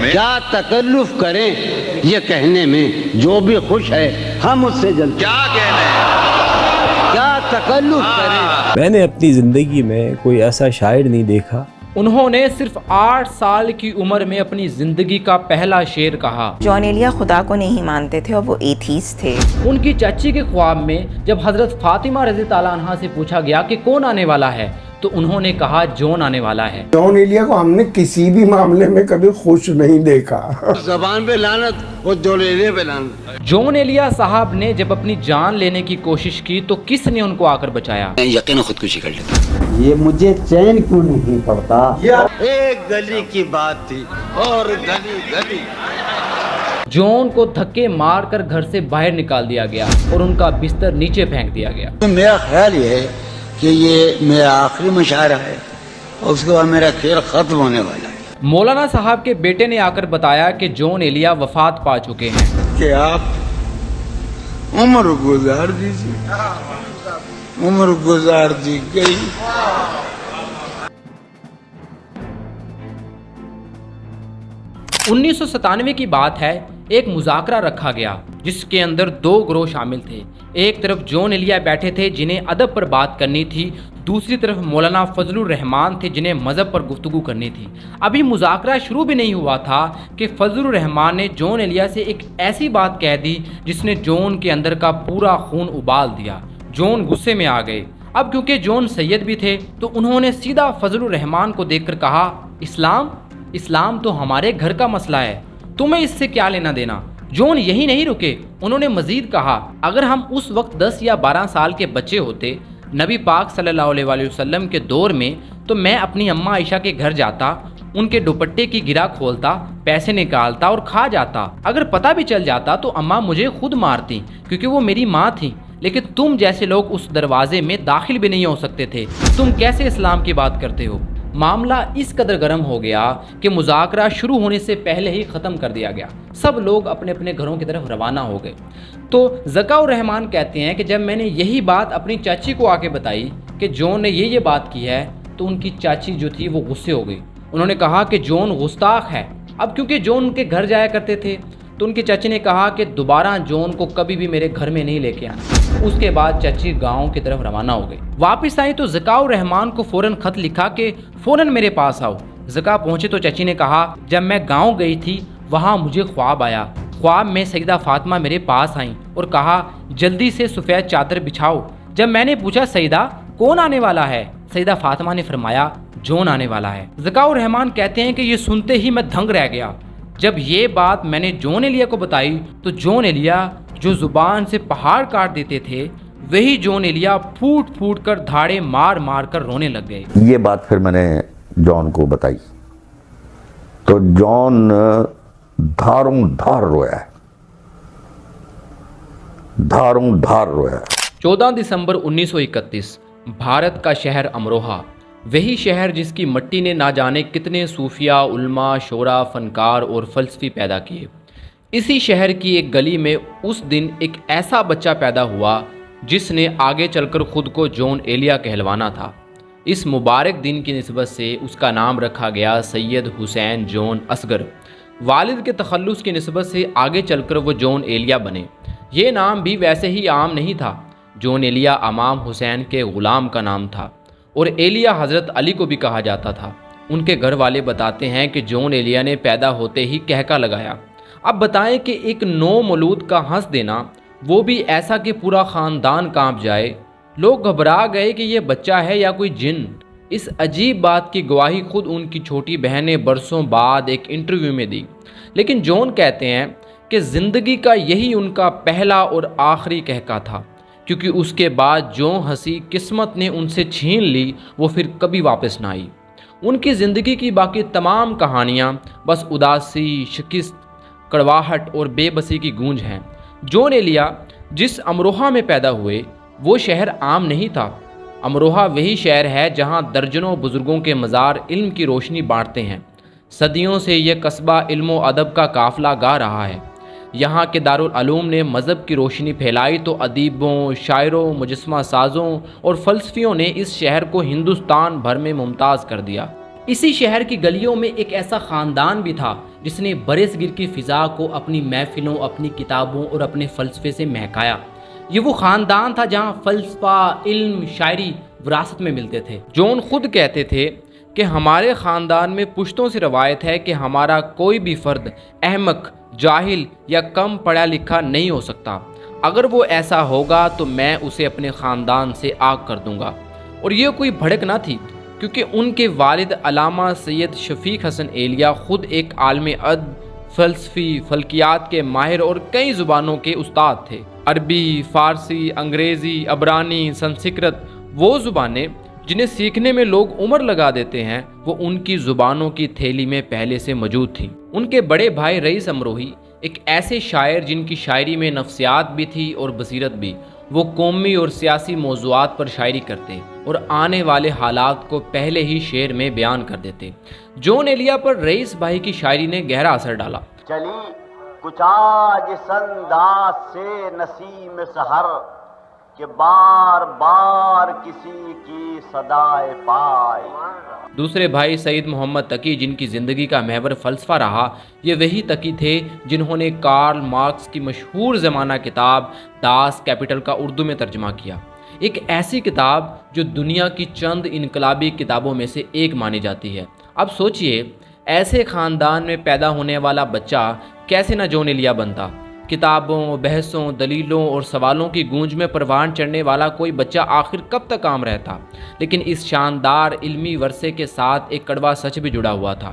کیا تکلف کریں یہ کہنے میں جو بھی خوش ہے ہم اس سے جلتے کیا کہنے ہیں؟ کیا تکلف کریں. میں نے اپنی زندگی میں کوئی ایسا شاعر نہیں دیکھا. انہوں نے صرف 8 سال کی عمر میں اپنی زندگی کا پہلا شعر کہا. جان ایلیا خدا کو نہیں مانتے تھے اور وہ ایتھیسٹ تھے. ان کی چچی کے خواب میں جب حضرت فاطمہ رضی اللہ عنہا سے پوچھا گیا کہ کون آنے والا ہے تو انہوں نے کہا جون آنے والا ہے. جان ایلیا کو ہم نے کسی بھی معاملے میں کبھی خوش نہیں دیکھا. زبان پہ لعنت اور جولیلے پہ لعنت. جون ایلیا صاحب نے جب اپنی جان لینے کی کوشش کی تو کس نے ان کو آ کر بچایا؟ یقین خودکشی کر لیتا. یہ مجھے چین کیوں نہیں پڑتا. ایک گلی کی بات تھی اور گلی گلی. جون کو دھکے مار کر گھر سے باہر نکال دیا گیا اور ان کا بستر نیچے پھینک دیا گیا. میرا خیال یہ ہے کہ یہ میرا آخری مشاعرہ ہے اور اس کے بعد میرا کھیل ختم ہونے والا ہے. مولانا صاحب کے بیٹے نے آ کر بتایا کہ جون ایلیا وفات پا چکے ہیں. کہ آپ عمر گزار دیجیے. عمر گزار دی گئی. 1997 کی بات ہے. ایک مذاکرہ رکھا گیا جس کے اندر 2 گروہ شامل تھے. ایک طرف جون ایلیا بیٹھے تھے جنہیں ادب پر بات کرنی تھی، دوسری طرف مولانا فضل الرحمان تھے جنہیں مذہب پر گفتگو کرنی تھی. ابھی مذاکرہ شروع بھی نہیں ہوا تھا کہ فضل الرحمان نے جون ایلیا سے ایک ایسی بات کہہ دی جس نے جون کے اندر کا پورا خون ابال دیا. جون غصے میں آ گئے. اب کیونکہ جون سید بھی تھے تو انہوں نے سیدھا فضل الرحمان کو دیکھ کر کہا، اسلام تو ہمارے گھر کا مسئلہ ہے، تمہیں اس سے کیا لینا دینا. جون یہی نہیں رکے، انہوں نے مزید کہا، اگر ہم اس وقت 10 یا 12 سال کے بچے ہوتے نبی پاک صلی اللہ علیہ وآلہ وسلم کے دور میں تو میں اپنی اماں عائشہ کے گھر جاتا، ان کے دوپٹے کی گرہ کھولتا، پیسے نکالتا اور کھا جاتا. اگر پتہ بھی چل جاتا تو اماں مجھے خود مارتی کیونکہ وہ میری ماں تھیں. لیکن تم جیسے لوگ اس دروازے میں داخل بھی نہیں ہو سکتے تھے، تم کیسے اسلام کی بات کرتے ہو. معاملہ اس قدر گرم ہو گیا کہ مذاکرہ شروع ہونے سے پہلے ہی ختم کر دیا گیا. سب لوگ اپنے اپنے گھروں کی طرف روانہ ہو گئے. تو ذکا الرحمان کہتے ہیں کہ جب میں نے یہی بات اپنی چاچی کو آ کے بتائی کہ جون نے یہ بات کی ہے تو ان کی چاچی جو تھی وہ غصے ہو گئی. انہوں نے کہا کہ جون گستاخ ہے. اب کیونکہ جون ان کے گھر جایا کرتے تھے تو ان کی چاچی نے کہا کہ دوبارہ جون کو کبھی بھی میرے گھر میں نہیں لے کے آنا. اس کے بعد چاچی گاؤں کی طرف روانہ ہو گئی. واپس آئی تو ذکا الرحمان کو فوراً خط لکھا کہ فوراً میرے پاس آؤ. ذکا پہنچے تو چاچی نے کہا، جب میں گاؤں گئی تھی وہاں مجھے خواب آیا. خواب میں سیدہ فاطمہ میرے پاس آئیں اور کہا جلدی سے سفید چادر بچھاؤ. جب میں نے پوچھا سیدہ کون آنے والا ہے، سیدہ فاطمہ نے فرمایا جون آنے والا ہے. ذکا الرحمان کہتے ہیں کہ یہ سنتے ہی میں دھنگ رہ گیا. جب یہ بات میں نے جون ایلیا کو بتائی تو جون ایلیا جو زبان سے پہاڑ کاٹ دیتے تھے وہی جون ایلیا پھوٹ پھوٹ کر دھاڑے مار مار کر رونے لگ گئے. یہ بات پھر میں نے جون کو بتائی تو جون دھاروں دھار رویا ہے. 14 دسمبر 1931 بھارت کا شہر امروہہ، وہی شہر جس کی مٹی نے نہ جانے کتنے صوفیاء، علماء، شعراء، فنکار اور فلسفی پیدا کیے. اسی شہر کی ایک گلی میں اس دن ایک ایسا بچہ پیدا ہوا جس نے آگے چل کر خود کو جون ایلیا کہلوانا تھا. اس مبارک دن کی نسبت سے اس کا نام رکھا گیا سید حسین جون اصغر. والد کے تخلص کی نسبت سے آگے چل کر وہ جون ایلیا بنے. یہ نام بھی ویسے ہی عام نہیں تھا. جون ایلیا امام حسین کے غلام کا نام تھا اور ایلیا حضرت علی کو بھی کہا جاتا تھا. ان کے گھر والے بتاتے ہیں کہ جون ایلیا نے پیدا ہوتے ہی کہکا لگایا. اب بتائیں کہ ایک نو مولود کا ہنس دینا، وہ بھی ایسا کہ پورا خاندان کانپ جائے. لوگ گھبرا گئے کہ یہ بچہ ہے یا کوئی جن. اس عجیب بات کی گواہی خود ان کی چھوٹی بہن نے برسوں بعد ایک انٹرویو میں دی. لیکن جون کہتے ہیں کہ زندگی کا یہی ان کا پہلا اور آخری کہکا تھا، کیونکہ اس کے بعد جو ہنسی قسمت نے ان سے چھین لی وہ پھر کبھی واپس نہ آئی. ان کی زندگی کی باقی تمام کہانیاں بس اداسی، شکست، کڑواہٹ اور بے بسی کی گونج ہیں. جون ایلیا جس امروہہ میں پیدا ہوئے وہ شہر عام نہیں تھا. امروہہ وہی شہر ہے جہاں درجنوں بزرگوں کے مزار علم کی روشنی بانٹتے ہیں. صدیوں سے یہ قصبہ علم و ادب کا قافلہ گا رہا ہے. یہاں کے دارالعلوم نے مذہب کی روشنی پھیلائی تو ادیبوں، شاعروں، مجسمہ سازوں اور فلسفیوں نے اس شہر کو ہندوستان بھر میں ممتاز کر دیا. اسی شہر کی گلیوں میں ایک ایسا خاندان بھی تھا جس نے برصغیر کی فضا کو اپنی محفلوں، اپنی کتابوں اور اپنے فلسفے سے مہکایا۔ یہ وہ خاندان تھا جہاں فلسفہ، علم، شاعری وراثت میں ملتے تھے۔ جون خود کہتے تھے کہ ہمارے خاندان میں پشتوں سے روایت ہے کہ ہمارا کوئی بھی فرد احمق، جاہل یا کم پڑھا لکھا نہیں ہو سکتا۔ اگر وہ ایسا ہوگا تو میں اسے اپنے خاندان سے آگ کر دوں گا۔ اور یہ کوئی بھڑک نہ تھی، کیونکہ ان کے والد علامہ سید شفیق حسن ایلیا خود ایک عالم ادب، فلسفی، فلکیات کے ماہر اور کئی زبانوں کے استاد تھے۔ عربی، فارسی، انگریزی، عبرانی، سنسکرت، وہ زبانیں جنہیں سیکھنے میں لوگ عمر لگا دیتے ہیں، وہ ان کی زبانوں کی تھیلی میں پہلے سے موجود تھیں۔ ان کے بڑے بھائی رئیس امروہی ایک ایسے شاعر جن کی شاعری میں نفسیات بھی تھی اور بصیرت بھی۔ وہ قومی اور سیاسی موضوعات پر شاعری کرتے اور آنے والے حالات کو پہلے ہی شعر میں بیان کر دیتے۔ جون ایلیا پر رئیس بھائی کی شاعری نے گہرا اثر ڈالا۔ چلی کچھ آج انداز سے نسیم سحر کہ بار بار کسی کی صدائے پائی۔ دوسرے بھائی سعید محمد تقی، جن کی زندگی کا محور فلسفہ رہا، یہ وہی تقی تھے جنہوں نے کارل مارکس کی مشہور زمانہ کتاب داس کیپٹل کا اردو میں ترجمہ کیا۔ ایک ایسی کتاب جو دنیا کی چند انقلابی کتابوں میں سے ایک مانی جاتی ہے۔ اب سوچئے، ایسے خاندان میں پیدا ہونے والا بچہ کیسے نہ جون ایلیا بنتا۔ کتابوں، بحثوں، دلیلوں اور سوالوں کی گونج میں پروان چڑھنے والا کوئی بچہ آخر کب تک کام رہتا؟ لیکن اس شاندار علمی ورثے کے ساتھ ایک کڑوا سچ بھی جڑا ہوا تھا۔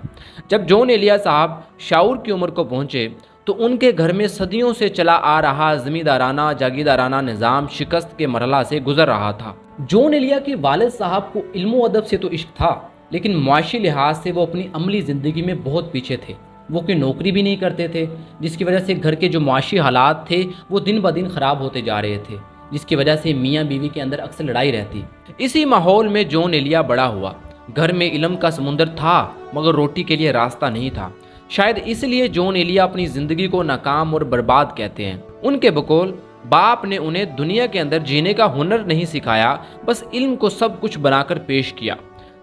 جب جون ایلیا صاحب شعور کی عمر کو پہنچے تو ان کے گھر میں صدیوں سے چلا آ رہا زمیندارانہ جاگیردارانہ نظام شکست کے مرحلہ سے گزر رہا تھا۔ جون ایلیا کے والد صاحب کو علم و ادب سے تو عشق تھا، لیکن معاشی لحاظ سے وہ اپنی عملی زندگی میں بہت پیچھے تھے۔ وہ کوئی نوکری بھی نہیں کرتے تھے، جس کی وجہ سے گھر کے جو معاشی حالات تھے وہ دن بدن خراب ہوتے جا رہے تھے، جس کی وجہ سے میاں بیوی کے اندر اکثر لڑائی رہتی۔ اسی ماحول میں جون ایلیا بڑا ہوا۔ گھر میں علم کا سمندر تھا مگر روٹی کے لیے راستہ نہیں تھا۔ شاید اس لیے جون ایلیا اپنی زندگی کو ناکام اور برباد کہتے ہیں۔ ان کے بقول باپ نے انہیں دنیا کے اندر جینے کا ہنر نہیں سکھایا، بس علم کو سب کچھ بنا کر پیش کیا۔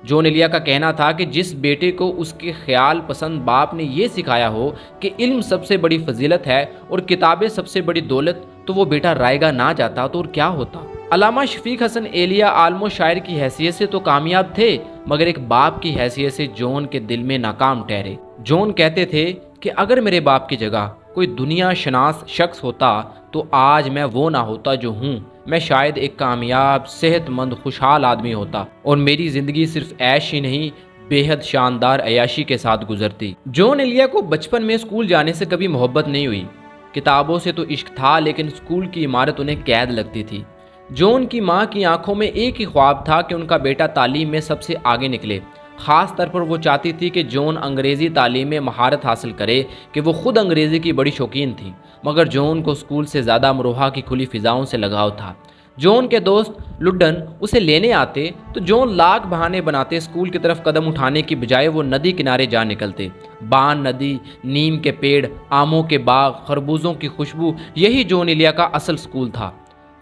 جون ایلیا کا کہنا تھا کہ جس بیٹے کو اس کے خیال پسند باپ نے یہ سکھایا ہو کہ علم سب سے بڑی فضیلت ہے اور کتابیں سب سے بڑی دولت، تو وہ بیٹا رائے گا نہ جاتا تو اور کیا ہوتا۔ علامہ شفیق حسن ایلیا عالم و شاعر کی حیثیت سے تو کامیاب تھے، مگر ایک باپ کی حیثیت سے جون کے دل میں ناکام ٹھہرے۔ جون کہتے تھے کہ اگر میرے باپ کی جگہ کوئی دنیا شناس شخص ہوتا تو آج میں وہ نہ ہوتا جو ہوں۔ میں شاید ایک کامیاب، صحت مند، خوشحال آدمی ہوتا اور میری زندگی صرف عیش ہی نہیں، بے حد شاندار عیاشی کے ساتھ گزرتی۔ جون ایلیا کو بچپن میں اسکول جانے سے کبھی محبت نہیں ہوئی۔ کتابوں سے تو عشق تھا، لیکن اسکول کی عمارت انہیں قید لگتی تھی۔ جون کی ماں کی آنکھوں میں ایک ہی خواب تھا کہ ان کا بیٹا تعلیم میں سب سے آگے نکلے۔ خاص طور پر وہ چاہتی تھی کہ جون انگریزی تعلیم میں مہارت حاصل کرے، کہ وہ خود انگریزی کی بڑی شوقین تھی، مگر جون کو اسکول سے زیادہ امروہہ کی کھلی فضاؤں سے لگاؤ تھا۔ جون کے دوست لڈن اسے لینے آتے تو جون لاکھ بہانے بناتے اسکول کی طرف قدم اٹھانے کی بجائے وہ ندی کنارے جا نکلتے۔ بان ندی، نیم کے پیڑ، آموں کے باغ، خربوزوں کی خوشبو، یہی جون ایلیا کا اصل اسکول تھا۔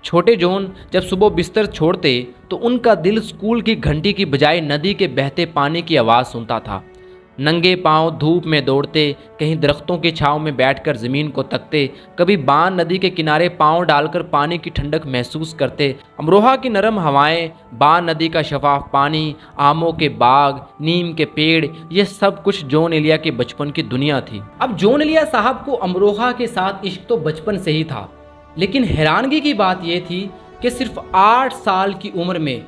چھوٹے جون جب صبح بستر چھوڑتے تو ان کا دل اسکول کی گھنٹی کی بجائے ندی کے بہتے پانی کی آواز سنتا تھا۔ ننگے پاؤں دھوپ میں دوڑتے، کہیں درختوں کی چھاؤں میں بیٹھ کر زمین کو تکتے، کبھی بان ندی کے کنارے پاؤں ڈال کر پانی کی ٹھنڈک محسوس کرتے۔ امروہہ کی نرم ہوائیں، بان ندی کا شفاف پانی، آموں کے باغ، نیم کے پیڑ، یہ سب کچھ جون ایلیا کے بچپن کی دنیا تھی۔ اب جون ایلیا صاحب کو امروہہ کے ساتھ عشق تو بچپن سے ہی تھا، لیکن حیرانگی کی بات یہ تھی کہ صرف 8 سال کی عمر میں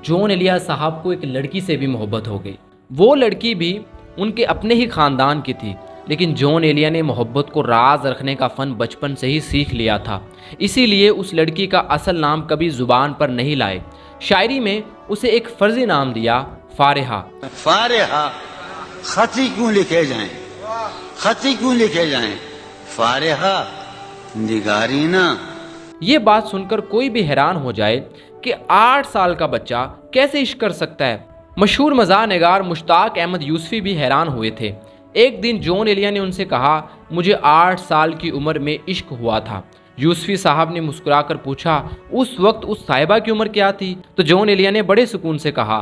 جون ایلیا صاحب کو ایک لڑکی سے بھی محبت ہو گئی۔ وہ لڑکی بھی ان کے اپنے ہی خاندان کی تھی، لیکن جون ایلیا نے محبت کو راز رکھنے کا فن بچپن سے ہی سیکھ لیا تھا، اسی لیے اس لڑکی کا اصل نام کبھی زبان پر نہیں لائے۔ شاعری میں اسے ایک فرضی نام دیا، فارحہ۔ فارحہ، خطی کیوں لکھے جائیں، خطی کیوں لکھے جائیں، فارحہ نگارینا۔ یہ بات سن کر کوئی بھی حیران ہو جائے کہ 8 سال کا بچہ کیسے عشق کر سکتا ہے۔ مشہور مزاح نگار مشتاق احمد یوسفی بھی حیران ہوئے تھے۔ ایک دن جون ایلیا نے ان سے کہا، مجھے 8 سال کی عمر میں عشق ہوا تھا۔ یوسفی صاحب نے مسکرا کر پوچھا، اس وقت اس صاحبہ کی عمر کیا تھی؟ تو جون ایلیا نے بڑے سکون سے کہا،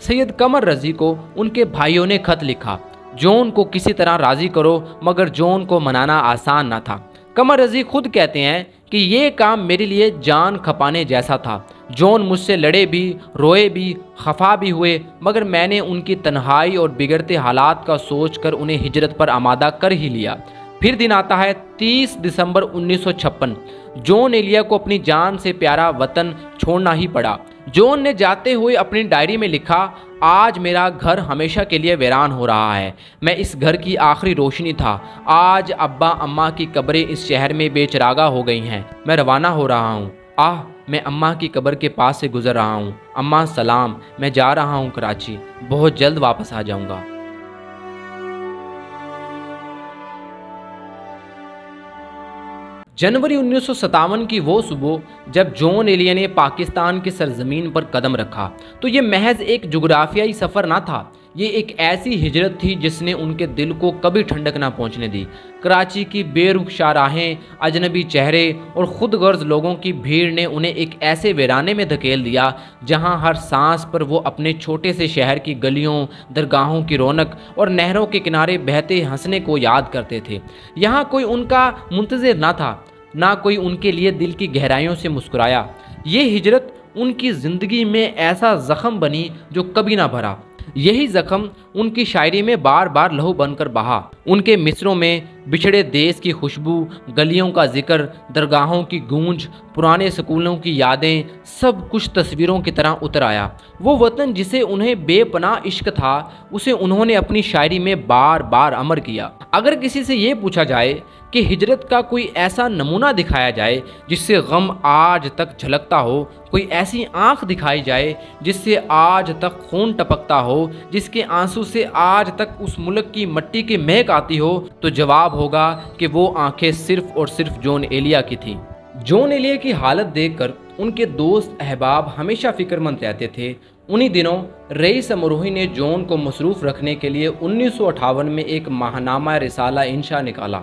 سید قمر رضی کو ان کے بھائیوں نے خط لکھا۔ جون کو کسی طرح راضی کرو، مگر جون کو منانا آسان نہ تھا۔ قمر رضی خود کہتے ہیں کہ یہ کام میرے لیے جان کھپانے جیسا تھا۔ جون مجھ سے لڑے بھی، روئے بھی، خفا بھی ہوئے، مگر میں نے ان کی تنہائی اور بگڑتے حالات کا سوچ کر انہیں ہجرت پر آمادہ کر ہی لیا۔ پھر دن آتا ہے 30 دسمبر 1956۔ جون ایلیا کو اپنی جان سے پیارا وطن چھوڑنا ہی پڑا۔ جون نے جاتے ہوئے اپنی ڈائری میں لکھا، آج میرا گھر ہمیشہ کے لیے ویران ہو رہا ہے، میں اس گھر کی آخری روشنی تھا۔ آج ابا اماں کی قبریں اس شہر میں بے چراغاں ہو گئی ہیں، میں روانہ ہو رہا ہوں۔ میں اماں کی قبر کے پاس سے گزر رہا ہوں۔ اماں سلام، میں جا رہا ہوں کراچی، بہت جلد واپس آ جاؤں گا۔ جنوری 1957 کی وہ صبح جب جون ایلیا نے پاکستان کی سرزمین پر قدم رکھا تو یہ محض ایک جغرافیائی سفر نہ تھا، یہ ایک ایسی ہجرت تھی جس نے ان کے دل کو کبھی ٹھنڈک نہ پہنچنے دی۔ کراچی کی بے رخ شاہراہیں، اجنبی چہرے اور خود غرض لوگوں کی بھیڑ نے انہیں ایک ایسے ویرانے میں دھکیل دیا جہاں ہر سانس پر وہ اپنے چھوٹے سے شہر کی گلیوں، درگاہوں کی رونق اور نہروں کے کنارے بہتے ہنسنے کو یاد کرتے تھے۔ یہاں کوئی ان کا منتظر نہ تھا، نہ کوئی ان کے لیے دل کی گہرائیوں سے مسکرایا۔ یہ ہجرت ان کی زندگی میں ایسا زخم بنی جو کبھی نہ بھرا۔ یہی زخم ان کی شاعری میں بار بار لہو بن کر بہا۔ ان کے مصروں میں بچھڑے دیس کی خوشبو، گلیوں کا ذکر، درگاہوں کی گونج، پرانے سکولوں کی یادیں، سب کچھ تصویروں کی طرح اتر آیا۔ وہ وطن جسے انہیں بے پناہ عشق تھا، اسے انہوں نے اپنی شاعری میں بار بار امر کیا۔ اگر کسی سے یہ پوچھا جائے کہ ہجرت کا کوئی ایسا نمونہ دکھایا جائے جس سے غم آج تک جھلکتا ہو، کوئی ایسی آنکھ دکھائی جائے جس سے آج تک خون ٹپکتا ہو، جس کے آنسو سے آج تک اس ملک کی مٹی کی مہک آتی ہو، تو جواب ہوگا کہ وہ آنکھیں صرف اور صرف جون ایلیا کی تھیں۔ جون ایلیا کی حالت دیکھ کر ان کے دوست احباب ہمیشہ فکر مند رہتے تھے۔ انہی دنوں رئیس امروہی نے جون کو مصروف رکھنے کے لیے 1958 میں ایک ماہنامہ رسالہ انشا نکالا۔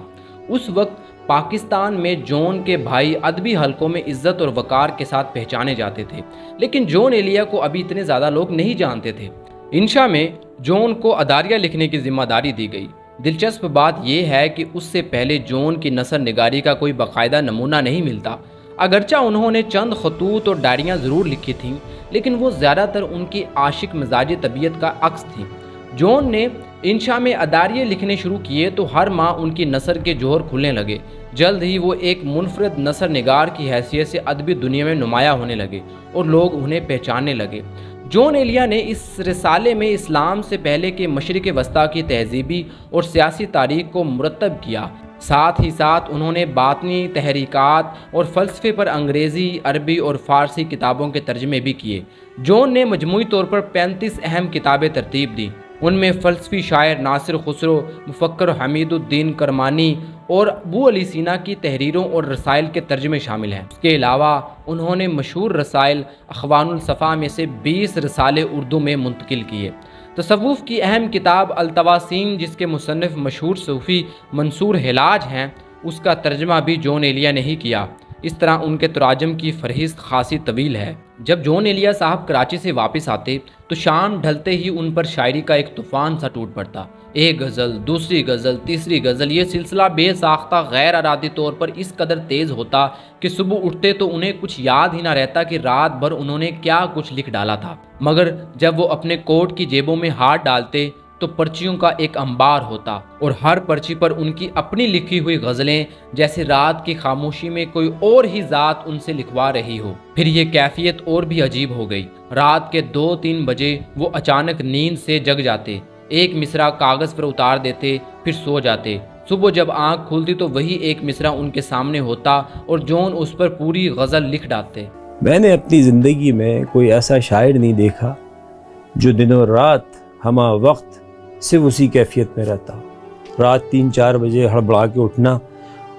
اس وقت پاکستان میں جون کے بھائی ادبی حلقوں میں عزت اور وقار کے ساتھ پہچانے جاتے تھے، لیکن جون ایلیا کو ابھی اتنے زیادہ لوگ نہیں جانتے تھے۔ انشا میں جون کو اداریہ لکھنے کی ذمہ داری دی گئی۔ دلچسپ بات یہ ہے کہ اس سے پہلے جون کی نثر نگاری کا کوئی باقاعدہ نمونہ نہیں ملتا۔ اگرچہ انہوں نے چند خطوط اور ڈائریاں ضرور لکھی تھیں، لیکن وہ زیادہ تر ان کی عاشق مزاجی طبیعت کا عکس تھیں۔ جون نے انشا میں اداریے لکھنے شروع کیے تو ہر ماہ ان کی نثر کے جوہر کھلنے لگے۔ جلد ہی وہ ایک منفرد نثر نگار کی حیثیت سے ادبی دنیا میں نمایاں ہونے لگے اور لوگ انہیں پہچاننے لگے۔ جون ایلیا نے اس رسالے میں اسلام سے پہلے کے مشرق وسطیٰ کی تہذیبی اور سیاسی تاریخ کو مرتب کیا۔ ساتھ ہی ساتھ انہوں نے باطنی تحریکات اور فلسفے پر انگریزی، عربی اور فارسی کتابوں کے ترجمے بھی کیے۔ جون نے مجموعی طور پر 35 اہم کتابیں ترتیب دیں۔ ان میں فلسفی شاعر ناصر خسرو، مفکر حمید الدین کرمانی اور ابو علی سینا کی تحریروں اور رسائل کے ترجمے شامل ہیں۔ اس کے علاوہ انہوں نے مشہور رسائل اخوان الصفا میں سے 20 رسالے اردو میں منتقل کیے۔ تصوف کی اہم کتاب التواسین، جس کے مصنف مشہور صوفی منصور حلاج ہیں، اس کا ترجمہ بھی جون ایلیا نے ہی کیا۔ اس طرح ان کے تراجم کی فہرست خاصی طویل ہے۔ جب جون ایلیا صاحب کراچی سے واپس آتے تو شام ڈھلتے ہی ان پر شاعری کا ایک طوفان سا ٹوٹ پڑتا۔ ایک غزل، دوسری غزل، تیسری غزل، یہ سلسلہ بے ساختہ غیر ارادی طور پر اس قدر تیز ہوتا کہ صبح اٹھتے تو انہیں کچھ یاد ہی نہ رہتا کہ رات بھر انہوں نے کیا کچھ لکھ ڈالا تھا۔ مگر جب وہ اپنے کوٹ کی جیبوں میں ہاتھ ڈالتے تو پرچیوں کا ایک انبار ہوتا اور ہر پرچی پر ان کی اپنی لکھی ہوئی غزلیں جیسے رات کی خاموشی میں کوئی اور ہی ذات ان سے لکھوا رہی ہو۔ پھر یہ کیفیت اور بھی عجیب ہو گئی۔ رات کے 2-3 بجے وہ اچانک نیند سے جگ جاتے، ایک مصرع کاغذ پر اتار دیتے، پھر سو جاتے۔ صبح جب آنکھ کھلتی تو وہی ایک مصرع ان کے سامنے ہوتا اور جون اس پر پوری غزل لکھ ڈالتے۔ میں نے اپنی زندگی میں کوئی ایسا شاعر نہیں دیکھا جو دنوں رات ہمہ وقت صرف اسی کیفیت میں رہتا۔ رات 3-4 بجے ہڑبڑا کے اٹھنا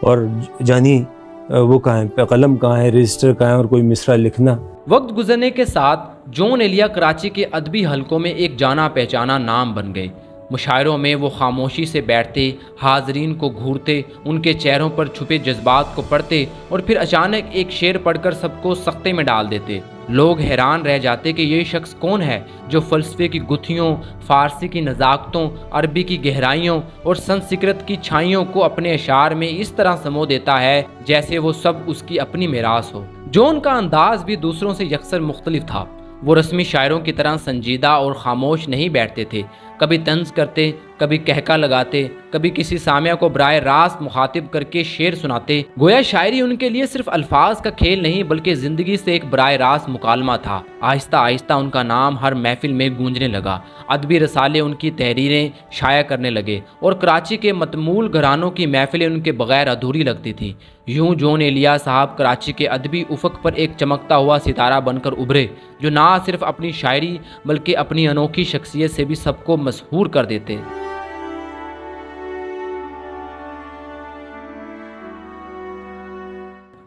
اور جانی وہ کہاں ہے، قلم کہاں ہے، رجسٹر کہاں ہے، اور کوئی مصرع لکھنا۔ وقت گزرنے کے ساتھ جون ایلیا کراچی کے ادبی حلقوں میں ایک جانا پہچانا نام بن گئے۔ مشاعروں میں وہ خاموشی سے بیٹھتے، حاضرین کو گھورتے، ان کے چہروں پر چھپے جذبات کو پڑھتے اور پھر اچانک ایک شعر پڑھ کر سب کو سختے میں ڈال دیتے۔ لوگ حیران رہ جاتے کہ یہ شخص کون ہے جو فلسفے کی گتھیوں، فارسی کی نزاکتوں، عربی کی گہرائیوں اور سنسکرت کی چھائیوں کو اپنے اشعار میں اس طرح سمو دیتا ہے جیسے وہ سب اس کی اپنی میراث ہو۔ جون کا انداز بھی دوسروں سے یکسر مختلف تھا۔ وہ رسمی شاعروں کی طرح سنجیدہ اور خاموش نہیں بیٹھتے تھے، کبھی طنز کرتے، کبھی کہکا لگاتے، کبھی کسی سامع کو براہ راست مخاطب کر کے شعر سناتے۔ گویا شاعری ان کے لیے صرف الفاظ کا کھیل نہیں بلکہ زندگی سے ایک براہ راست مکالمہ تھا۔ آہستہ آہستہ ان کا نام ہر محفل میں گونجنے لگا، ادبی رسالے ان کی تحریریں شائع کرنے لگے اور کراچی کے متمول گھرانوں کی محفلیں ان کے بغیر ادھوری لگتی تھیں۔ یوں جون ایلیا صاحب کراچی کے ادبی افق پر ایک چمکتا ہوا ستارہ بن کر ابھرے، جو نہ صرف اپنی شاعری بلکہ اپنی انوکھی شخصیت سے بھی سب کو مسحور کر دیتے۔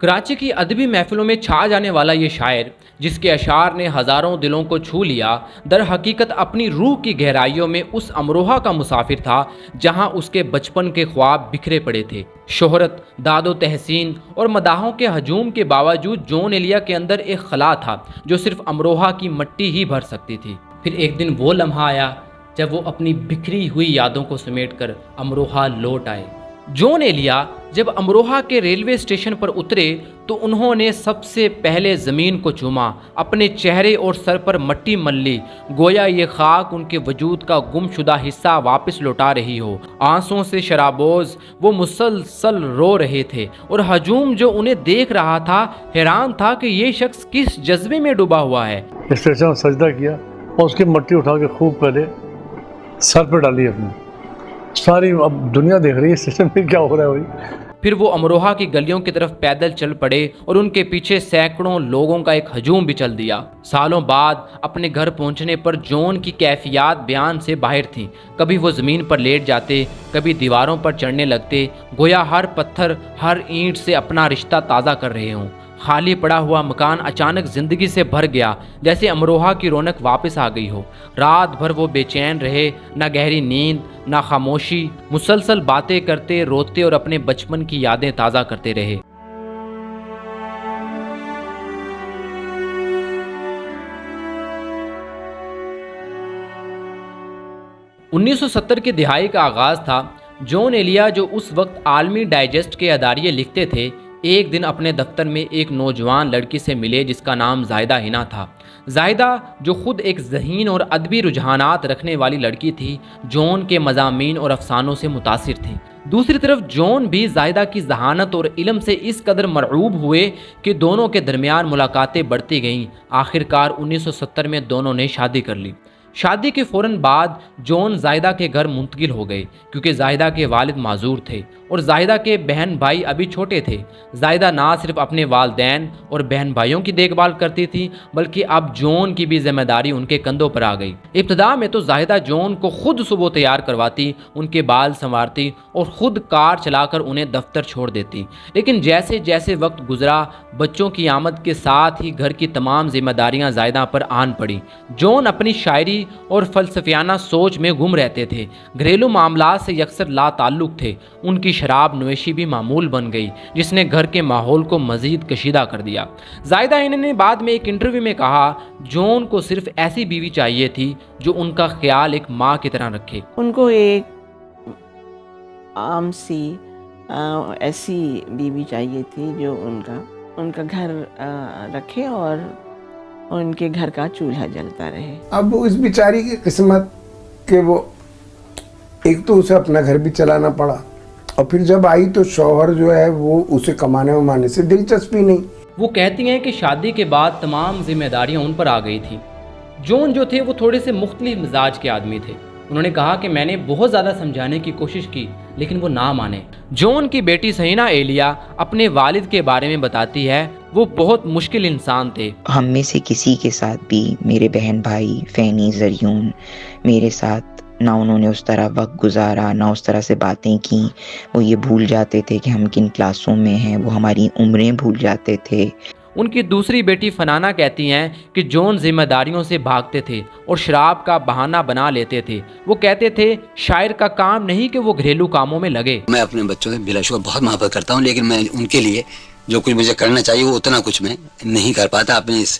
کراچی کی ادبی محفلوں میں چھا جانے والا یہ شاعر، جس کے اشعار نے ہزاروں دلوں کو چھو لیا، در حقیقت اپنی روح کی گہرائیوں میں اس امروہہ کا مسافر تھا جہاں اس کے بچپن کے خواب بکھرے پڑے تھے۔ شہرت، داد و تحسین اور مداحوں کے ہجوم کے باوجود جون ایلیا کے اندر ایک خلا تھا جو صرف امروہہ کی مٹی ہی بھر سکتی تھی۔ پھر ایک دن وہ لمحہ آیا جب وہ اپنی بکھری ہوئی یادوں کو سمیٹ کر امروہہ لوٹ آئے۔ جون ایلیا جب امروہہ کے ریلوے اسٹیشن پر اترے تو انہوں نے سب سے پہلے زمین کو چوما، اپنے چہرے اور سر پر مٹی مل لی، گویا یہ خاک ان کے وجود کا گم شدہ حصہ واپس لوٹا رہی ہو۔ آنسوں سے شرابوز وہ مسلسل رو رہے تھے اور ہجوم جو انہیں دیکھ رہا تھا حیران تھا کہ یہ شخص کس جذبے میں ڈوبا ہوا ہے۔ اسٹیشن میں سجدہ کیا اور اس کی مٹی اٹھا کے خوب پہلے سر پہ ڈالی اپنے، ساری اب دنیا دیکھ رہی ہے اسٹیشن میں کیا ہو رہا ہے بھائی۔ پھر وہ امروہہ کی گلیوں کی طرف پیدل چل پڑے اور ان کے پیچھے سینکڑوں لوگوں کا ایک ہجوم بھی چل دیا۔ سالوں بعد اپنے گھر پہنچنے پر جون کی کیفیات بیان سے باہر تھیں۔ کبھی وہ زمین پر لیٹ جاتے، کبھی دیواروں پر چڑھنے لگتے، گویا ہر پتھر، ہر اینٹ سے اپنا رشتہ تازہ کر رہے ہوں۔ خالی پڑا ہوا مکان اچانک زندگی سے بھر گیا، جیسے امروہہ کی رونق واپس آ گئی ہو۔ رات بھر وہ بے چین رہے، نہ گہری نیند نہ خاموشی، مسلسل باتیں کرتے، روتے اور اپنے بچپن کی یادیں تازہ کرتے رہے۔ انیس سو 70 کی دہائی کا آغاز تھا۔ جون ایلیا جو اس وقت عالمی ڈائجسٹ کے اداریے لکھتے تھے، ایک دن اپنے دفتر میں ایک نوجوان لڑکی سے ملے جس کا نام زاہدہ ہنا تھا۔ زاہدہ جو خود ایک ذہین اور ادبی رجحانات رکھنے والی لڑکی تھی، جون کے مضامین اور افسانوں سے متاثر تھی۔ دوسری طرف جون بھی زاہدہ کی ذہانت اور علم سے اس قدر مرعوب ہوئے کہ دونوں کے درمیان ملاقاتیں بڑھتی گئیں۔ آخرکار 1970 میں دونوں نے شادی کر لی۔ شادی کے فوراً بعد جون زاہدہ کے گھر منتقل ہو گئے کیونکہ زاہدہ کے والد معذور تھے اور زاہدہ کے بہن بھائی ابھی چھوٹے تھے۔ زاہدہ نہ صرف اپنے والدین اور بہن بھائیوں کی دیکھ بھال کرتی تھی بلکہ اب جون کی بھی ذمہ داری ان کے کندھوں پر آ گئی۔ ابتدا میں تو زاہدہ جون کو خود صبح تیار کرواتی، ان کے بال سنوارتی اور خود کار چلا کر انہیں دفتر چھوڑ دیتی، لیکن جیسے جیسے وقت گزرا بچوں کی آمد کے ساتھ ہی گھر کی تمام ذمہ داریاں زاہدہ پر آن پڑی۔ جون اپنی شاعری اور فلسفیانہ سوچ میں گم رہتے تھے، گھریلو معاملات سے یکسر لا تعلق تھے۔ ان کی شراب نوشی بھی معمول بن گئی جس نے گھر کے ماحول کو مزید کشیدہ کر دیا۔ زاہدہ نے بعد میں ایک انٹرویو میں کہا جون کو صرف ایسی بیوی چاہیے تھی جو ان کا خیال ایک ماں کی طرح رکھے۔ ان کو ایک عام سی ایسی بیوی چاہیے تھی جو ان کا گھر رکھے اور ان کے گھر کا چولہا جلتا رہے۔ اب اس بیچاری کی قسمت کہ وہ ایک تو اسے اپنا گھر بھی چلانا پڑا اور پھر جب آئی تو شوہر جو ہے وہ اسے کمانے ومانے سے دلچسپی نہیں۔ وہ کہتی ہیں کہ شادی کے بعد تمام ذمہ داریاں ان پر آ گئی تھیں۔ جون جو تھے وہ تھوڑے سے مختلف مزاج کے آدمی تھے۔ انہوں نے کہا کہ میں نے بہت زیادہ سمجھانے کی کوشش کی لیکن وہ نہ مانے۔ جون کی بیٹی سہینا ایلیا اپنے والد کے بارے میں بتاتی ہے وہ بہت مشکل انسان تھے۔ ہم میں سے کسی کے ساتھ بھی، میرے بہن بھائی فینی زریون میرے ساتھ، نہ انہوں نے اس طرح وقت گزارا، نہ اس طرح سے باتیں کی۔ وہ یہ بھول جاتے تھے کہ ہم کن کلاسوں میں ہیں، وہ ہماری عمریں بھول جاتے تھے۔ ان کی دوسری بیٹی فنانا کہتی ہیں کہ جون ذمہ داریوں سے بھاگتے تھے اور شراب کا بہانہ بنا لیتے تھے۔ وہ کہتے تھے شاعر کا کام نہیں کہ وہ گھریلو کاموں میں لگے۔ میں اپنے بچوں سے بلا شبہ بہت محبت کرتا ہوں لیکن میں ان کے لیے جو کچھ مجھے کرنا چاہیے وہ اتنا کچھ میں نہیں کر پاتا اپنے اس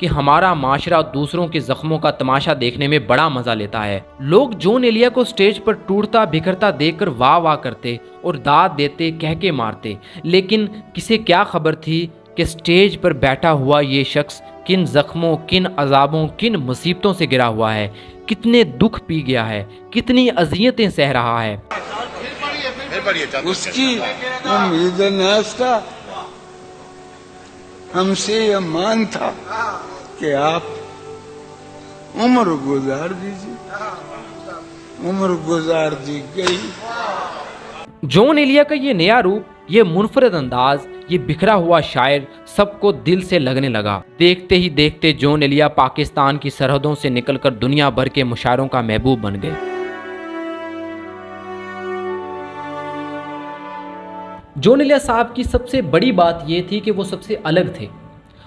کہ ہمارا معاشرہ دوسروں کے زخموں کا تماشا دیکھنے میں بڑا مزہ لیتا ہے۔ لوگ جون ایلیا کو سٹیج پر ٹوٹتا بکھرتا دیکھ کر واہ واہ کرتے اور داد دیتے، کہکے مارتے، لیکن کسے کیا خبر تھی کہ سٹیج پر بیٹھا ہوا یہ شخص کن زخموں، کن عذابوں، کن مصیبتوں سے گرا ہوا ہے، کتنے دکھ پی گیا ہے، کتنی اذیتیں سہ رہا ہے۔ اس کی امید ناز کا ہم سے یہ مان تھا کہ آپ عمر گزار دیجیے، عمر گزار دی گئی۔ جون ایلیا کا یہ نیا روپ، یہ منفرد انداز، یہ بکھرا ہوا شاعر سب کو دل سے لگنے لگا۔ دیکھتے ہی دیکھتے جون ایلیا پاکستان کی سرحدوں سے نکل کر دنیا بھر کے مشاعروں کا محبوب بن گئے۔ جون ایلیا صاحب کی سب سے بڑی بات یہ تھی کہ وہ سب سے الگ تھے،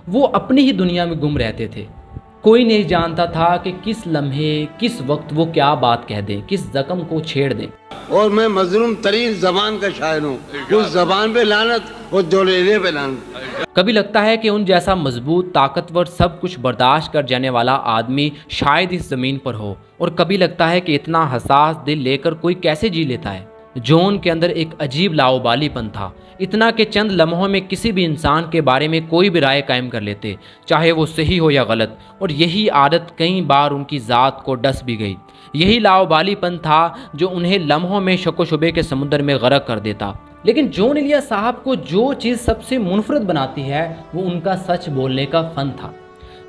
وہ اپنی ہی دنیا میں گم رہتے تھے۔ کوئی نہیں جانتا تھا کہ کس لمحے، کس وقت وہ کیا بات کہہ دیں، کس زخم کو چھیڑ دیں۔ اور میں مظلوم ترین زبان کا شاعر ہوں، اس زبان پہ لعنت اور جون ایلیا پہ لعنت۔ کبھی لگتا ہے کہ ان جیسا مضبوط، طاقتور، سب کچھ برداشت کر جانے والا آدمی شاید اس زمین پر ہو، اور کبھی لگتا ہے کہ اتنا حساس دل لے کر کوئی کیسے جی لیتا ہے۔ جون کے اندر ایک عجیب لاؤبالی پن تھا، اتنا کہ چند لمحوں میں کسی بھی انسان کے بارے میں کوئی بھی رائے قائم کر لیتے، چاہے وہ صحیح ہو یا غلط، اور یہی عادت کئی بار ان کی ذات کو ڈس بھی گئی۔ یہی لاؤبالی پن تھا جو انہیں لمحوں میں شک و شبے کے سمندر میں غرق کر دیتا۔ لیکن جون ایلیا صاحب کو جو چیز سب سے منفرد بناتی ہے وہ ان کا سچ بولنے کا فن تھا۔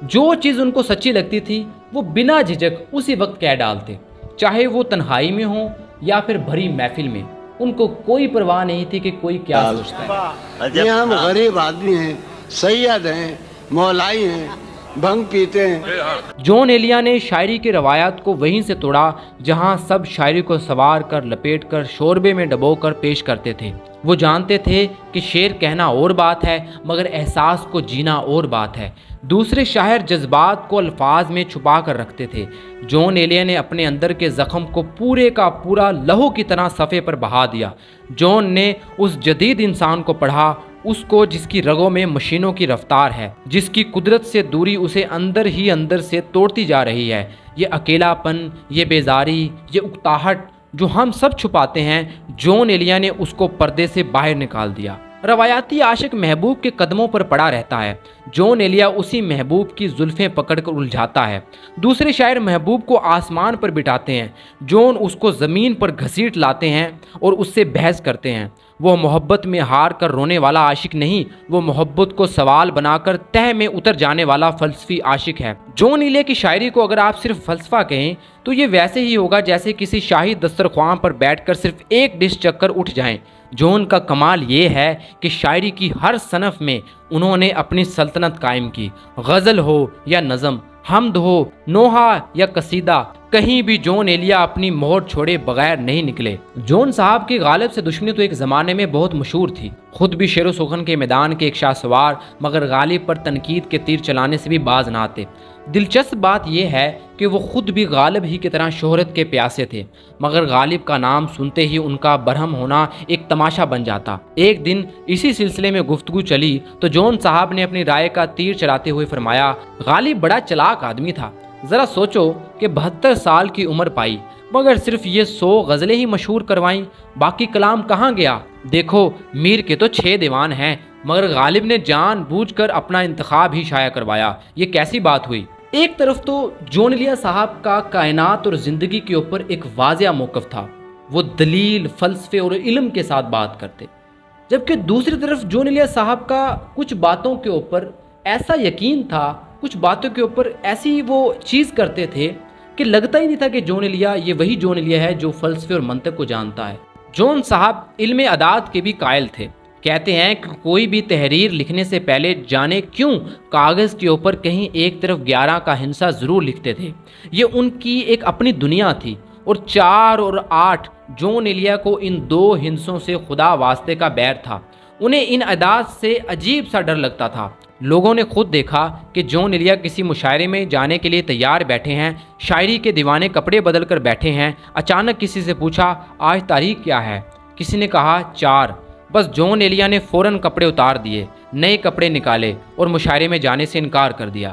جو چیز ان کو سچی لگتی تھی وہ بنا جھجک اسی وقت کہہ ڈالتے، چاہے وہ تنہائی میں ہوں یا پھر بھری محفل میں۔ ان کو کوئی پرواہ نہیں تھی کہ کوئی کیا سوچتا ہے۔ یہ ہم غریب آدمی ہیں، سید ہیں، مولائی ہیں، بھنگ پیتے ہیں۔ جون ایلیا نے شاعری کی روایات کو وہیں سے توڑا جہاں سب شاعری کو سوار کر، لپیٹ کر، شوربے میں ڈبو کر پیش کرتے تھے۔ وہ جانتے تھے کہ شعر کہنا اور بات ہے مگر احساس کو جینا اور بات ہے۔ دوسرے شاعر جذبات کو الفاظ میں چھپا کر رکھتے تھے، جون ایلیا نے اپنے اندر کے زخم کو پورے کا پورا لہو کی طرح صفحے پر بہا دیا۔ جون نے اس جدید انسان کو پڑھا، اس کو جس کی رگوں میں مشینوں کی رفتار ہے، جس کی قدرت سے دوری اسے اندر ہی اندر سے توڑتی جا رہی ہے۔ یہ اکیلا پن، یہ بیزاری، یہ اکتاہٹ جو ہم سب چھپاتے ہیں، جون ایلیا نے اس کو پردے سے باہر نکال دیا۔ روایاتی عاشق محبوب کے قدموں پر پڑا رہتا ہے، جون ایلیا اسی محبوب کی زلفیں پکڑ کر الجھاتا ہے۔ دوسرے شاعر محبوب کو آسمان پر بٹھاتے ہیں، جون اس کو زمین پر گھسیٹ لاتے ہیں اور اس سے بحث کرتے ہیں۔ وہ محبت میں ہار کر رونے والا عاشق نہیں، وہ محبت کو سوال بنا کر تہ میں اتر جانے والا فلسفی عاشق ہے۔ جون ایلیا کی شاعری کو اگر آپ صرف فلسفہ کہیں تو یہ ویسے ہی ہوگا جیسے کسی شاہی دسترخوان پر بیٹھ کر صرف ایک ڈش چکھ کر اٹھ جائیں۔ جون کا کمال یہ ہے کہ شاعری کی ہر صنف میں انہوں نے اپنی سلطنت قائم کی۔ غزل ہو یا نظم، حمد ہو، نوحہ یا قصیدہ، کہیں بھی جون ایلیا اپنی مہر چھوڑے بغیر نہیں نکلے۔ جون صاحب کی غالب سے دشمنی تو ایک زمانے میں بہت مشہور تھی، خود بھی شعر و سخن کے میدان کے ایک شاہ سوار، مگر غالب پر تنقید کے تیر چلانے سے بھی باز نہ آتے۔ دلچسپ بات یہ ہے کہ وہ خود بھی غالب ہی کی طرح شہرت کے پیاسے تھے، مگر غالب کا نام سنتے ہی ان کا برہم ہونا ایک تماشا بن جاتا۔ ایک دن اسی سلسلے میں گفتگو چلی تو جون صاحب نے اپنی رائے کا تیر چلاتے ہوئے فرمایا، غالب بڑا چلاک آدمی تھا، ذرا سوچو کہ 72 سال کی عمر پائی مگر صرف یہ 100 غزلیں ہی مشہور کروائیں، باقی کلام کہاں گیا؟ دیکھو میر کے تو 6 دیوان ہیں مگر غالب نے جان بوجھ کر اپنا انتخاب ہی شائع کروایا، یہ کیسی بات ہوئی؟ ایک طرف تو جون ایلیا صاحب کا کائنات اور زندگی کے اوپر ایک واضح موقف تھا، وہ دلیل، فلسفے اور علم کے ساتھ بات کرتے، جبکہ دوسری طرف جون ایلیا صاحب کا کچھ باتوں کے اوپر ایسا یقین تھا، کچھ باتوں کے اوپر ایسی وہ چیز کرتے تھے کہ لگتا ہی نہیں تھا کہ جون ایلیا یہ وہی جون ایلیا ہے جو فلسفے اور منطق کو جانتا ہے۔ جون صاحب علم اعداد کے بھی قائل تھے، کہتے ہیں کہ کوئی بھی تحریر لکھنے سے پہلے جانے کیوں کاغذ کے اوپر کہیں ایک طرف 11 کا ہندسہ ضرور لکھتے تھے، یہ ان کی ایک اپنی دنیا تھی۔ اور 4 اور 8 جون ایلیا کو ان 2 ہندسوں سے خدا واسطے کا بیر تھا، انہیں ان اعداد سے عجیب سا ڈر لگتا تھا۔ لوگوں نے خود دیکھا کہ جون ایلیا کسی مشاعرے میں جانے کے لیے تیار بیٹھے ہیں، شاعری کے دیوانے کپڑے بدل کر بیٹھے ہیں، اچانک کسی سے پوچھا آج تاریخ کیا ہے؟ کسی نے کہا 4، بس جون ایلیا نے فوراً کپڑے اتار دیے، نئے کپڑے نکالے اور مشاعرے میں جانے سے انکار کر دیا۔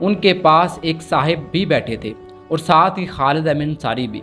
ان کے پاس ایک صاحب بھی بیٹھے تھے اور ساتھ ہی خالد احمد انصاری بھی۔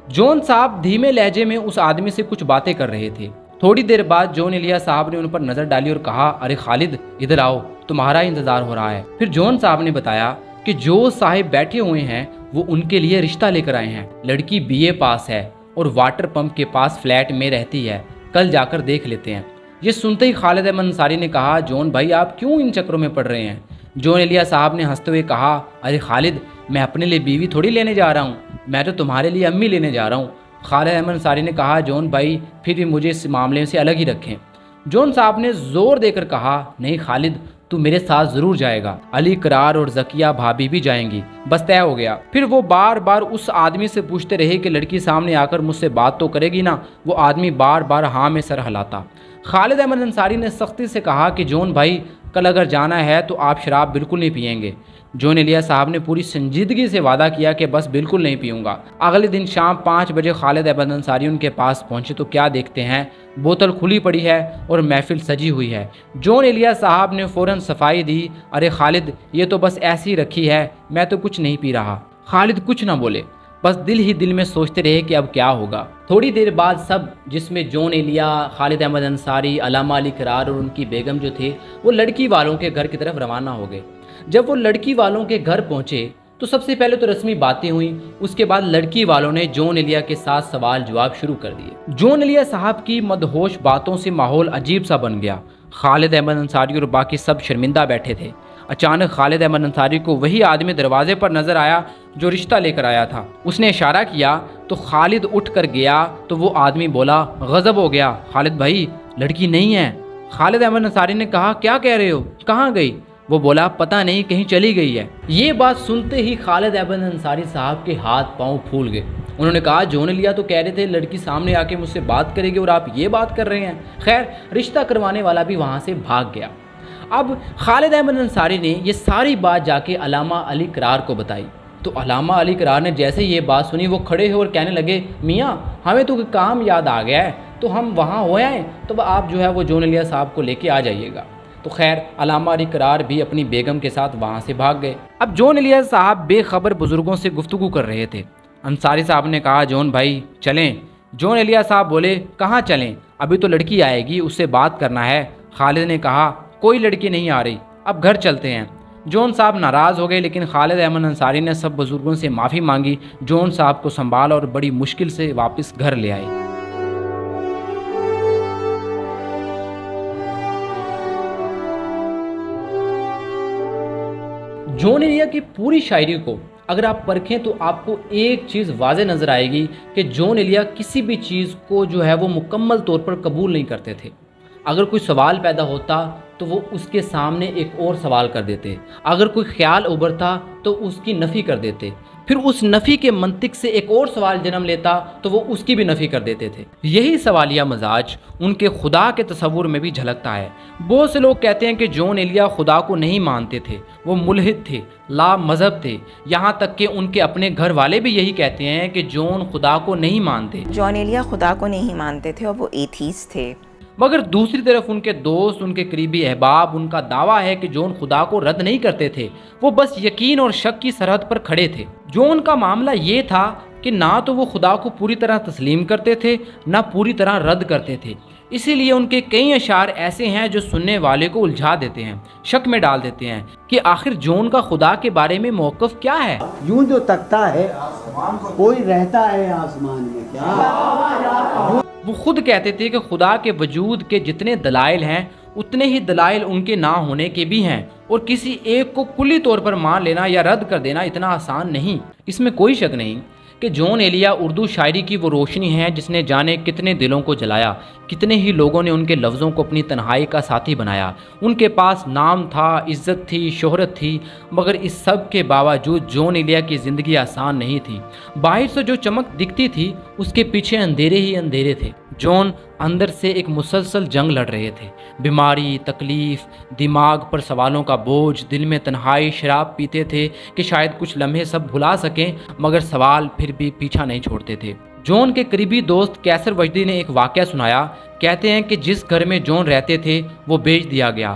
جون صاحب دھیمے لہجے میں اس آدمی سے کچھ باتیں کر رہے تھے۔ تھوڑی دیر بعد جون ایلیا صاحب نے ان پر نظر ڈالی اور کہا، ارے خالد ادھر آؤ، تمہارا انتظار ہو رہا ہے۔ پھر جون صاحب نے بتایا کہ جو صاحب بیٹھے ہوئے ہیں وہ ان کے لیے رشتہ لے کر آئے ہیں۔ لڑکی BA پاس ہے اور واٹر پمپ کے پاس فلیٹ میں رہتی ہے، کل جا کر دیکھ لیتے ہیں۔ یہ سنتے ہی خالد احمد انصاری نے کہا، جون بھائی آپ کیوں ان چکروں میں پڑ رہے ہیں؟ جون ایلیا صاحب نے ہنستے ہوئے کہا، ارے خالد میں اپنے لیے بیوی تھوڑی لینے جا رہا ہوں، میں تو تمہارے لیے امی لینے جا رہا ہوں۔ خالد احمد انصاری نے کہا، جون بھائی پھر بھی مجھے اس معاملے سے الگ ہی رکھیں۔ جون صاحب نے زور دے کر کہا، نہیں خالد تو میرے ساتھ ضرور جائے گا، علی اقرار اور ذکیہ بھابھی بھی جائیں گی، بس طے ہو گیا۔ پھر وہ بار بار اس آدمی سے پوچھتے رہے کہ لڑکی سامنے آ کر مجھ سے بات تو کرے گی نا؟ وہ آدمی بار بار ہاں میں سر ہلاتا۔ خالد احمد انصاری نے سختی سے کہا کہ جون بھائی کل اگر جانا ہے تو آپ شراب بالکل نہیں پئیں گے۔ جون ایلیا صاحب نے پوری سنجیدگی سے وعدہ کیا کہ بس بالکل نہیں پیوں گا۔ اگلے دن شام 5 بجے خالد احمد انصاری ان کے پاس پہنچے تو کیا دیکھتے ہیں، بوتل کھلی پڑی ہے اور محفل سجی ہوئی ہے۔ جون ایلیا صاحب نے فوراً صفائی دی، ارے خالد یہ تو بس ایسی رکھی ہے، میں تو کچھ نہیں پی رہا۔ خالد کچھ نہ بولے، بس دل ہی دل میں سوچتے رہے کہ اب کیا ہوگا۔ تھوڑی دیر بعد سب، جس میں جون ایلیا، خالد احمد انصاری، علامہ علی اقرار اور ان کی بیگم جو تھے، وہ لڑکی والوں کے گھر کی طرف روانہ ہو گئے۔ جب وہ لڑکی والوں کے گھر پہنچے تو سب سے پہلے تو رسمی باتیں ہوئیں، اس کے بعد لڑکی والوں نے جون ایلیا کے ساتھ سوال جواب شروع کر دیے۔ جون ایلیا صاحب کی مدہوش باتوں سے ماحول عجیب سا بن گیا۔ خالد احمد انصاری اور باقی سب شرمندہ بیٹھے تھے۔ اچانک خالد احمد انصاری کو وہی آدمی دروازے پر نظر آیا جو رشتہ لے کر آیا تھا۔ اس نے اشارہ کیا تو خالد اٹھ کر گیا تو وہ آدمی بولا، غضب ہو گیا، خالد بھائی لڑکی نہیں ہے۔ خالد احمد انصاری نے کہا، کیا کہہ رہے ہو، کہاں گئی؟ وہ بولا، پتہ نہیں کہیں چلی گئی ہے۔ یہ بات سنتے ہی خالد احمد انصاری صاحب کے ہاتھ پاؤں پھول گئے۔ انہوں نے کہا، جون ایلیا تو کہہ رہے تھے لڑکی سامنے آ کے مجھ سے بات کرے گی اور آپ یہ بات کر رہے ہیں۔ خیر رشتہ کروانے والا بھی وہاں سے بھاگ گیا۔ اب خالد احمد انصاری نے یہ ساری بات جا کے علامہ علی اقرار کو بتائی تو علامہ علی اقرار نے جیسے یہ بات سنی وہ کھڑے ہوئے اور کہنے لگے، میاں ہمیں تو کام یاد آ گیا ہے، تو ہم وہاں ہو آئیں، تو آپ جو ہے وہ جون ایلیا صاحب کو لے کے آ جائیے گا۔ تو خیر علامہ علی اقرار بھی اپنی بیگم کے ساتھ وہاں سے بھاگ گئے۔ اب جون ایلیا صاحب بے خبر بزرگوں سے گفتگو کر رہے تھے۔ انصاری صاحب نے کہا، جون بھائی چلیں۔ جون ایلیا صاحب بولے، کہاں چلیں؟ ابھی تو لڑکی آئے گی، اس سے بات کرنا ہے۔ خالد نے کہا، کوئی لڑکی نہیں آ رہی، اب گھر چلتے ہیں۔ جون صاحب ناراض ہو گئے، لیکن خالد احمد انصاری نے سب بزرگوں سے معافی مانگی، جون صاحب کو سنبھالا اور بڑی مشکل سے واپس گھر لے آئے۔ جون ایلیا کی پوری شاعری کو اگر آپ پرکھیں تو آپ کو ایک چیز واضح نظر آئے گی کہ جون ایلیا کسی بھی چیز کو جو ہے وہ مکمل طور پر قبول نہیں کرتے تھے۔ اگر کوئی سوال پیدا ہوتا تو وہ اس کے سامنے ایک اور سوال کر دیتے، اگر کوئی خیال ابھرتا تو اس کی نفی کر دیتے، پھر اس نفی کے منطق سے ایک اور سوال جنم لیتا تو وہ اس کی بھی نفی کر دیتے تھے۔ یہی سوالیہ مزاج ان کے خدا کے تصور میں بھی جھلکتا ہے۔ بہت سے لوگ کہتے ہیں کہ جون ایلیا خدا کو نہیں مانتے تھے، وہ ملحد تھے، لا مذہب تھے، یہاں تک کہ ان کے اپنے گھر والے بھی یہی کہتے ہیں کہ جون خدا کو نہیں مانتے۔ جون ایلیا خدا کو نہیں مانتے تھے اور وہ ایتھیسٹ تھے۔ مگر دوسری طرف ان کے دوست، ان کے قریبی احباب، ان کا دعویٰ ہے کہ جون خدا کو رد نہیں کرتے تھے، وہ بس یقین اور شک کی سرحد پر کھڑے تھے۔ جون کا معاملہ یہ تھا کہ نہ تو وہ خدا کو پوری طرح تسلیم کرتے تھے نہ پوری طرح رد کرتے تھے، اسی لیے ان کے کئی اشعار ایسے ہیں جو سننے والے کو الجھا دیتے ہیں، شک میں ڈال دیتے ہیں کہ آخر جون کا خدا کے بارے میں موقف کیا ہے۔ یوں جو تکتا ہے کوئی رہتا ہے آسمان میں کیا؟ وہ خود کہتے تھے کہ خدا کے وجود کے جتنے دلائل ہیں اتنے ہی دلائل ان کے نہ ہونے کے بھی ہیں، اور کسی ایک کو کلی طور پر مان لینا یا رد کر دینا اتنا آسان نہیں۔ اس میں کوئی شک نہیں کہ جون ایلیا اردو شاعری کی وہ روشنی ہے جس نے جانے کتنے دلوں کو جلایا، کتنے ہی لوگوں نے ان کے لفظوں کو اپنی تنہائی کا ساتھی بنایا۔ ان کے پاس نام تھا، عزت تھی، شہرت تھی، مگر اس سب کے باوجود جون ایلیا کی زندگی آسان نہیں تھی۔ باہر سے جو چمک دکھتی تھی اس کے پیچھے اندھیرے ہی اندھیرے تھے۔ جون اندر سے ایک مسلسل جنگ لڑ رہے تھے، بیماری، تکلیف، دماغ پر سوالوں کا بوجھ، دل میں تنہائی۔ شراب پیتے تھے کہ شاید کچھ لمحے سب بھلا سکیں، مگر سوال پھر بھی پیچھا نہیں چھوڑتے تھے۔ جون کے قریبی دوست کیسر وجدی نے ایک واقعہ سنایا۔ کہتے ہیں کہ جس گھر میں جون رہتے تھے وہ بیچ دیا گیا،